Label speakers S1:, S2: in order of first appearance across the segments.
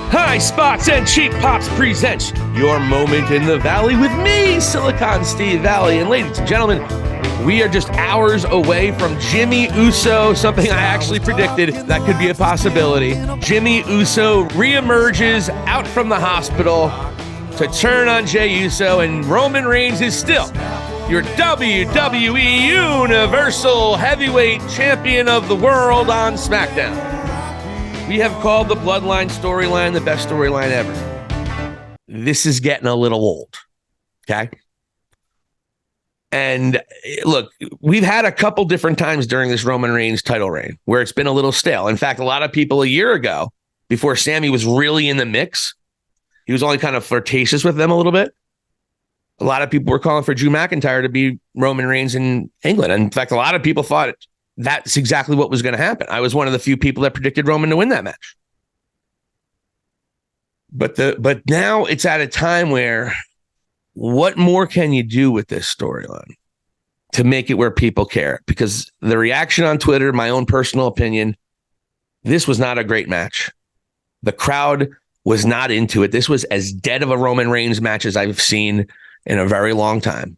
S1: High Spots and Cheap Pops presents your moment in the Valley with me, Silicon Steve Valley. And ladies and gentlemen, we are just hours away from Jimmy Uso, something I actually predicted that could be a possibility. Jimmy Uso reemerges out from the hospital to turn on Jey Uso, and Roman Reigns is still your WWE Universal Heavyweight Champion of the World on SmackDown. We have called the Bloodline storyline the best storyline ever. This is getting a little old, okay? And look, we've had a couple different times during this Roman Reigns title reign where it's been a little stale. In fact, a lot of people a year ago, before Sammy was really in the mix, he was only kind of flirtatious with them a little bit. A lot of people were calling for Drew McIntyre to be Roman Reigns in England. And in fact, a lot of people thought that's exactly what was going to happen. I was one of the few people that predicted Roman to win that match. But now it's at a time where what more can you do with this storyline to make it where people care? Because the reaction on Twitter, my own personal opinion, this was not a great match. The crowd was not into it. This was as dead of a Roman Reigns match as I've seen in a very long time.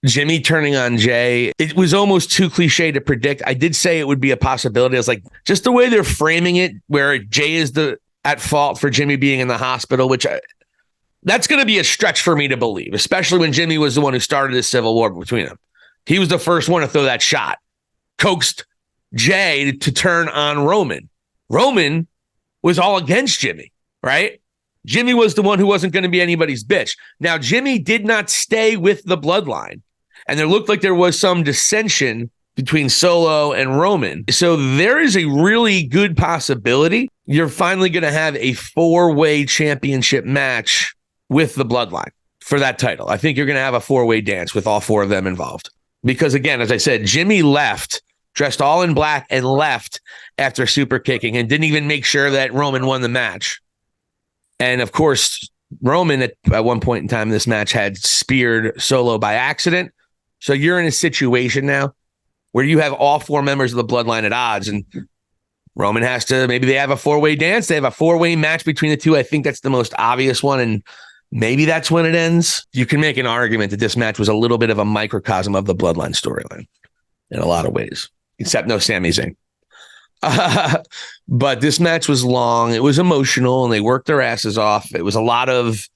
S1: Jimmy turning on Jey, it was almost too cliche to predict. I did say it would be a possibility. I was like, just the way they're framing it, where Jey is at fault for Jimmy being in the hospital, that's going to be a stretch for me to believe, especially when Jimmy was the one who started this civil war between them. He was the first one to throw that shot, coaxed Jey to turn on Roman. Roman was all against Jimmy, right? Jimmy was the one who wasn't going to be anybody's bitch. Now, Jimmy did not stay with the Bloodline, and there looked like there was some dissension between Solo and Roman. So there is a really good possibility you're finally going to have a four-way championship match with the Bloodline for that title. I think you're going to have a four-way dance with all four of them involved. Because again, as I said, Jimmy left, dressed all in black, and left after super kicking and didn't even make sure that Roman won the match. And of course, Roman at one point in time in this match had speared Solo by accident. So you're in a situation now where you have all four members of the Bloodline at odds, and Roman has to, maybe they have a four-way dance. They have a four-way match between the two. I think that's the most obvious one, and maybe that's when it ends. You can make an argument that this match was a little bit of a microcosm of the Bloodline storyline in a lot of ways, except no Sami Zayn. But this match was long. It was emotional, and they worked their asses off. It was a lot of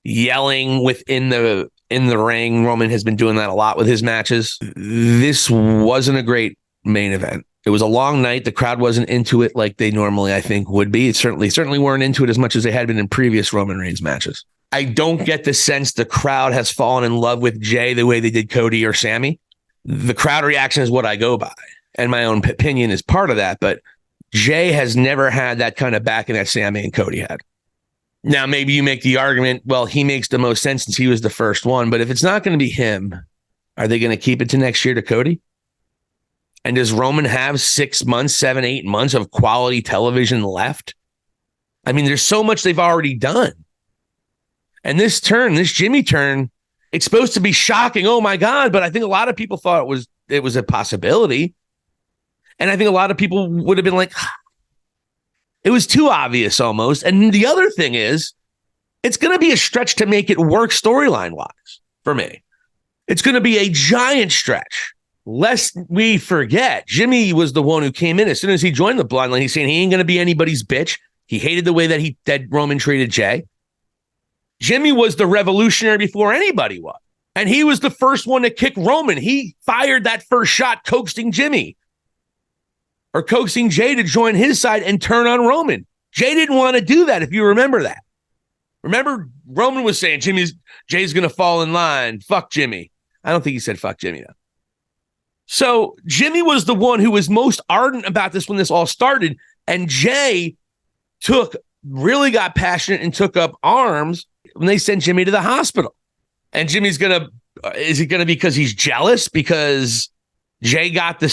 S1: yelling within the ring. Roman has been doing that a lot with his matches. This wasn't a great main event. It was a long night. The crowd wasn't into it like they normally, I think, would be. It certainly weren't into it as much as they had been in previous Roman Reigns matches. I don't get the sense the crowd has fallen in love with Jey the way they did Cody or Sammy. The crowd reaction is what I go by, and my own opinion is part of that. But Jey has never had that kind of backing that Sammy and Cody had. Now, maybe you make the argument, well, he makes the most sense since he was the first one. But if it's not going to be him, are they going to keep it to next year to Cody? And does Roman have 6 months, 7, 8 months of quality television left? I mean, there's so much they've already done. And this Jimmy turn, it's supposed to be shocking. Oh, my God. But I think a lot of people thought it was a possibility. And I think a lot of people would have been like, it was too obvious almost. And the other thing is, it's going to be a stretch to make it work storyline-wise for me. It's going to be a giant stretch. Lest we forget, Jimmy was the one who came in as soon as he joined the Bloodline. He's saying he ain't going to be anybody's bitch. He hated the way that Roman treated Jey. Jimmy was the revolutionary before anybody was. And he was the first one to kick Roman. He fired that first shot, coaxing Jey to join his side and turn on Roman. Jey didn't want to do that, if you remember that. Remember, Roman was saying Jey's going to fall in line. Fuck Jimmy. I don't think he said fuck Jimmy, though. So Jimmy was the one who was most ardent about this when this all started. And Jey really got passionate and took up arms when they sent Jimmy to the hospital. And Jimmy's is it going to be because he's jealous because Jey got the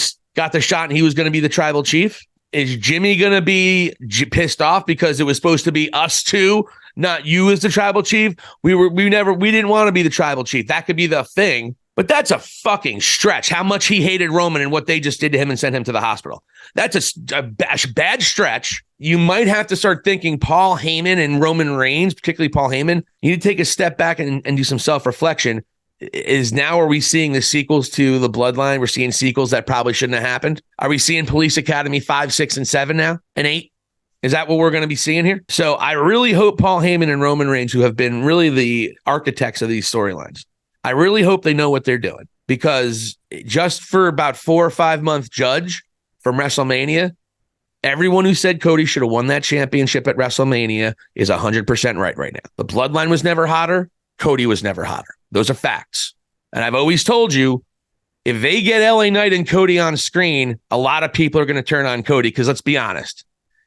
S1: shot and he was going to be the tribal chief? Is Jimmy going to be pissed off because it was supposed to be us two, not you as the tribal chief? We didn't want to be the tribal chief. That could be the thing. But that's a fucking stretch. How much he hated Roman and what they just did to him and sent him to the hospital. That's a bad stretch. You might have to start thinking Paul Heyman and Roman Reigns, particularly Paul Heyman, you need to take a step back and do some self-reflection. Are we seeing the sequels to the Bloodline? We're seeing sequels that probably shouldn't have happened. Are we seeing Police Academy 5, 6, and 7 now? And 8? Is that what we're going to be seeing here? So I really hope Paul Heyman and Roman Reigns, who have been really the architects of these storylines, I really hope they know what they're doing, because just for about 4 or 5 month judge from WrestleMania, everyone who said Cody should have won that championship at WrestleMania is 100% right now. The Bloodline was never hotter. Cody was never hotter. Those are facts. And I've always told you, if they get LA Knight and Cody on screen, a lot of people are going to turn on Cody, because let's be honest,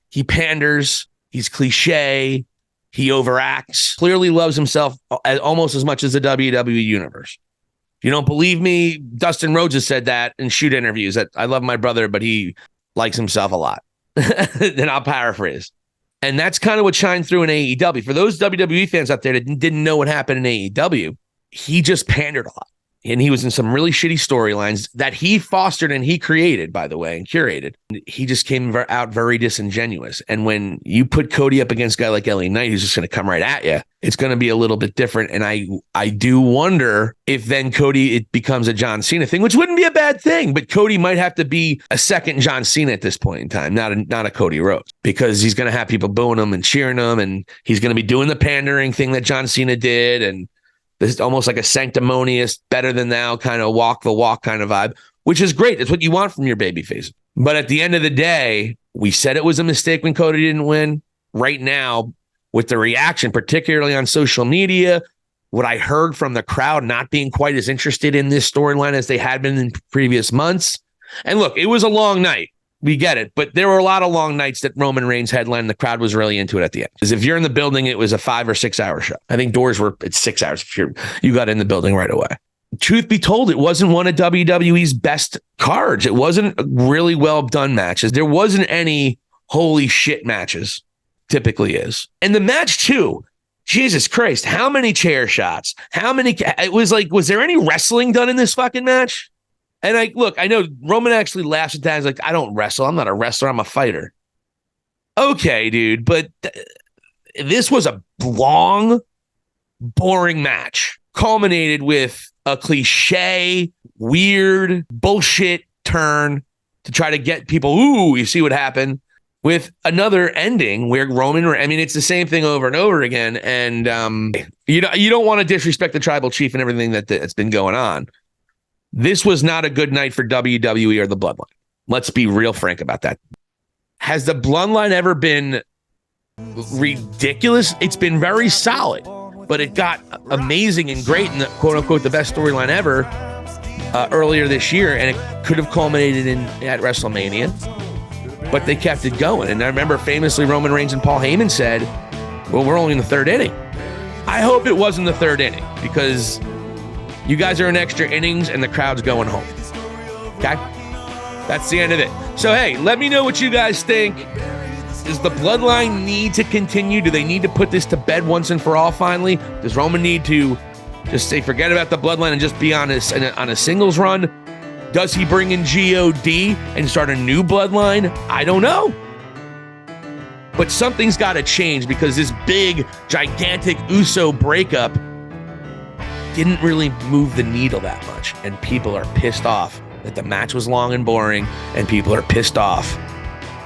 S1: he panders, he's cliche, he overacts, clearly loves himself almost as much as the WWE universe. If you don't believe me, Dustin Rhodes has said that in shoot interviews, that I love my brother, but he likes himself a lot. Then I'll paraphrase. And that's kind of what shined through in AEW. For those WWE fans out there that didn't know what happened in AEW, he just pandered a lot. And he was in some really shitty storylines that he fostered and he created, by the way, and curated. He just came out very disingenuous. And when you put Cody up against a guy like LA Knight, who's just going to come right at you, it's going to be a little bit different. And I do wonder if then Cody, it becomes a John Cena thing, which wouldn't be a bad thing. But Cody might have to be a second John Cena at this point in time, not a Cody Rhodes, because he's going to have people booing him and cheering him. And he's going to be doing the pandering thing that John Cena did. And this is almost like a sanctimonious, better than thou kind of walk the walk kind of vibe, which is great. It's what you want from your babyface. But at the end of the day, we said it was a mistake when Cody didn't win. Right now, with the reaction, particularly on social media, what I heard from the crowd not being quite as interested in this storyline as they had been in previous months. And look, it was a long night. We get it. But there were a lot of long nights that Roman Reigns headlined. The crowd was really into it at the end. Because if you're in the building, it was a 5 or 6 hour show. I think doors were at 6 hours if you got in the building right away. Truth be told, it wasn't one of WWE's best cards. It wasn't really well done matches. There wasn't any holy shit matches, typically is. And the match too, Jesus Christ, how many chair shots? It was like, was there any wrestling done in this fucking match? And I know Roman actually laughs at that. He's like, I don't wrestle. I'm not a wrestler. I'm a fighter. Okay, dude. But this was a long, boring match, culminated with a cliche, weird, bullshit turn to try to get people, ooh, you see what happened, with another ending where it's the same thing over and over again. And you don't want to disrespect the tribal chief and everything that's been going on. This was not a good night for WWE or the Bloodline. Let's be real frank about that. Has the Bloodline ever been ridiculous? It's been very solid, but it got amazing and great and quote unquote the best storyline ever earlier this year, and it could have culminated at WrestleMania, but they kept it going. And I remember famously Roman Reigns and Paul Heyman said, well, we're only in the 3rd inning. I hope it wasn't the 3rd inning, because you guys are in extra innings and the crowd's going home. Okay? That's the end of it. So, hey, let me know what you guys think. Does the Bloodline need to continue? Do they need to put this to bed once and for all finally? Does Roman need to just say forget about the Bloodline and just be on a singles run? Does he bring in God and start a new Bloodline? I don't know. But something's got to change, because this big, gigantic Uso breakup didn't really move the needle that much, and people are pissed off that the match was long and boring, and people are pissed off,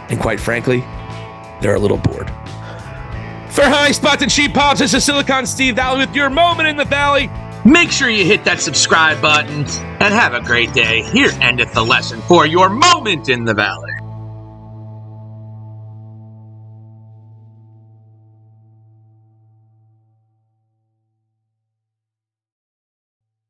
S1: and quite frankly, they're a little bored. For High Spots and Cheap Pops, this is Silicon Steve Valley with your moment in the Valley. Make sure you hit that subscribe button and have a great day. Here endeth the lesson for your moment in the Valley.